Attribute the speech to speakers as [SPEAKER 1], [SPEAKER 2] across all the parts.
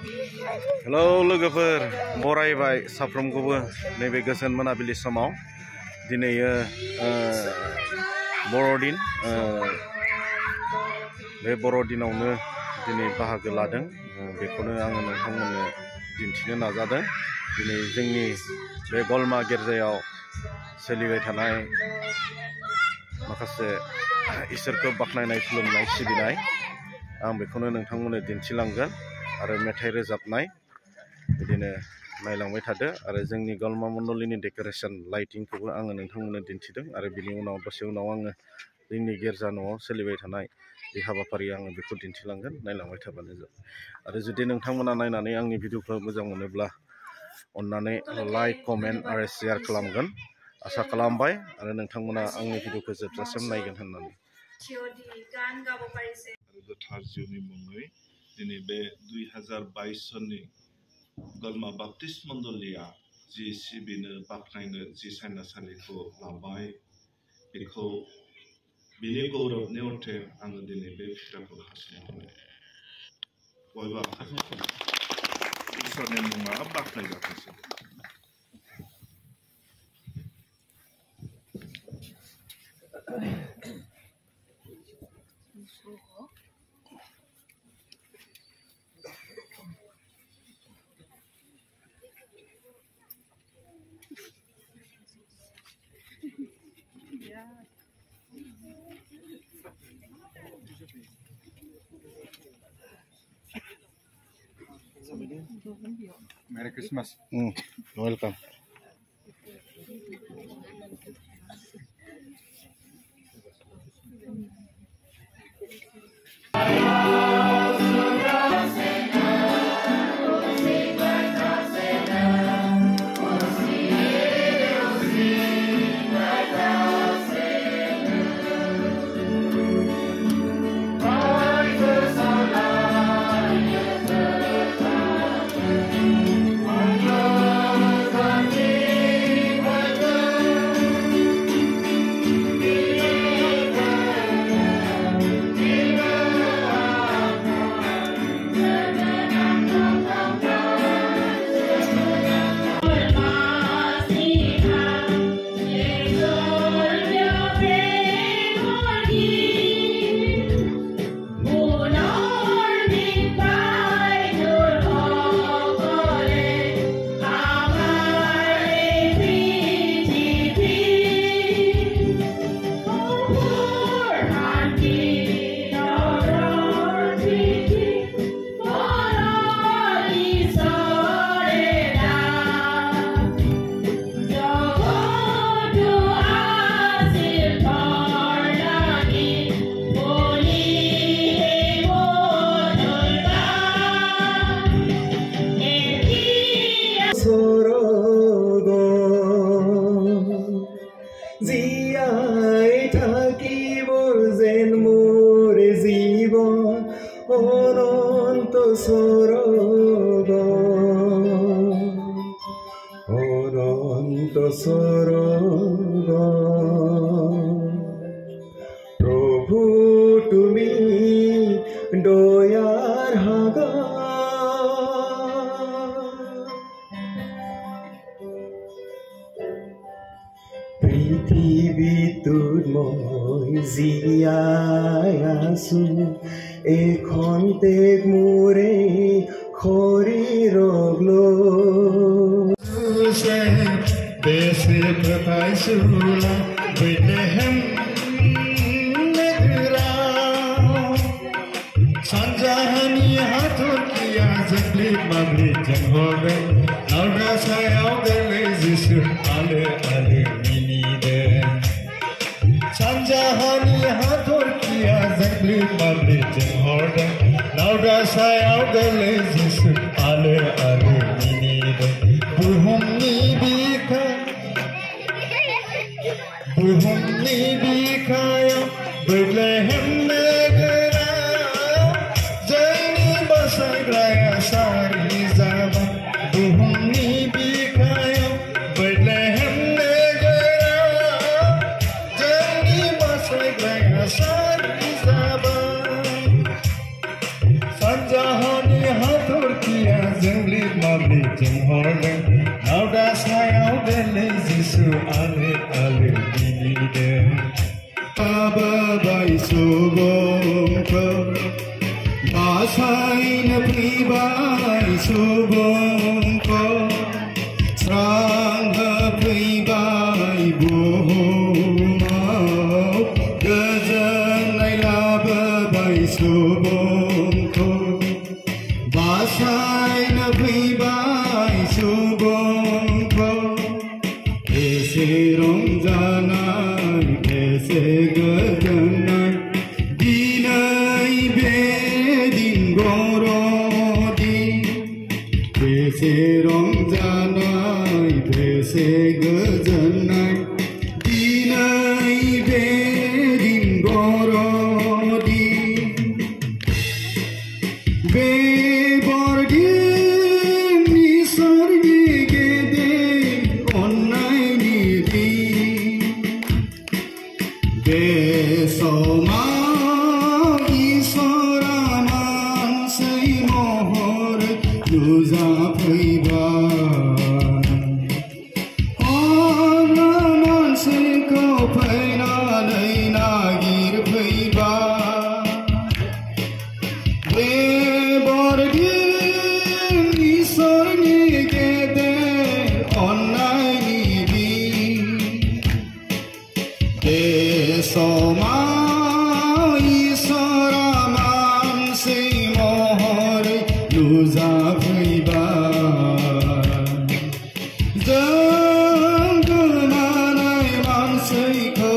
[SPEAKER 1] Hello लोगोफोर बरायबाय साफ्रोमखौबो नैबे गोजोन मोनाबिलि समाव दिनै बर'दिन बे बर'दिनावनो दिनै बाहागो लादों बेखौनो आङो नोंथांमोननो दिन्थिनो नाजादों। दिनै जोंनि बे गलमा गिर्जायाव सोलिबाय थानाय माखासे इसोरखौ बाख्नायनाय खुलुमनाय सिबिनाय आं बेखौनो नोंथांमोननो दिन्थिलांगोन आरो मेथाइ रोजाबनाय बिदिनो नायलांबाय थादो आरो जोंनि गलमा मण्डलिनि डेक'रेसन लाइटिंखौबो आङो नोंथांमोननो दिन्थिदों आरो बिनि उनाव दसे उनाव आङो जोंनि गिर्जा न'आव सोलिबाय थानाय बे हाबाफारि आङो बेखौ दिन्थिलांगोन नायलांबाय थाबानो जाबाय। आरो जुदि नोंथांमोना नायनानै आंनि भिडिअखौ मोजां मोनोब्ला अन्नानै लाइक कमेन्ट आरो शेयार खालामगोन आसा खालामबाय आरो नोंथांमोना आंनि भिडिअखौ जोबजासिम नायगोन होननानै।
[SPEAKER 2] गोथार जिउनि मुङै दिनै बे 2022 सननि गलमा बाप्टिस्ट मण्डलिया जि सिबिनो बाख्नायनो जि सायनासालिखौ लाबाय बेखौ बिनि गौरब नेवथे आङो दिनै बे फिथाखौ हासिनो होबाय। बयबो इसोरनि मुङा बाख्नाय जाथोंसै।
[SPEAKER 3] Merry Christmas.
[SPEAKER 1] Welcome.
[SPEAKER 4] অনন্ত স্বর্গ অনন্ত স্বর্গ প্রভু তুমি দয়ার সাগৰ পৃথিৱীটোত মই জীয়াই আছো এখন তেগ মোৰে শৰীৰক লৈ বেছি পাইছো বেলেহেম সানজাহানি হাতৰ কিয়া জেগলি মাবলি জেংহৰে নাওডা চায়াও গেলে যিছু আলে আলে মিনি দে সানজাহানি হাতৰ কিয়া জেগলি মাবলি জেংহৰে নাওডা চায়াও গেলে যিছু আলে আলে মিনি দে বুহুমনি বিখায় বেলেহেম Sanjahani hathor kiya महरदों नावदा सायाव गोलै जिसु आलो आलो मिनिदों लाबोबाय सुबुंखौ बासायनो फैबाय सुबुंखौ स्रां होफैबाय बुहुमाव गोजोननाय लाबोबाय सुबुंखौ बासायनो फैबाय सुबुंखौ एसे रंजानाय एसे गोजोननाय दिनै बे दिन बर'दिन बेसे रंजानाय बेसे गोजोननाय दिनै बे दिन बर'दिन बे बरदिननि सोरगिदिं अननायनि दिन बे समाव इसोरा मानसि महरै नुजाफैबाय मानसिखौ फैनानै नागिरफैबाय बे बरदिन इसोरनि गेदेर अननायनि दिन बे समाव इसोरा मानसि महरै नुजाफैबाय जों गोमानाय मानसिखौ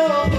[SPEAKER 4] Thank you.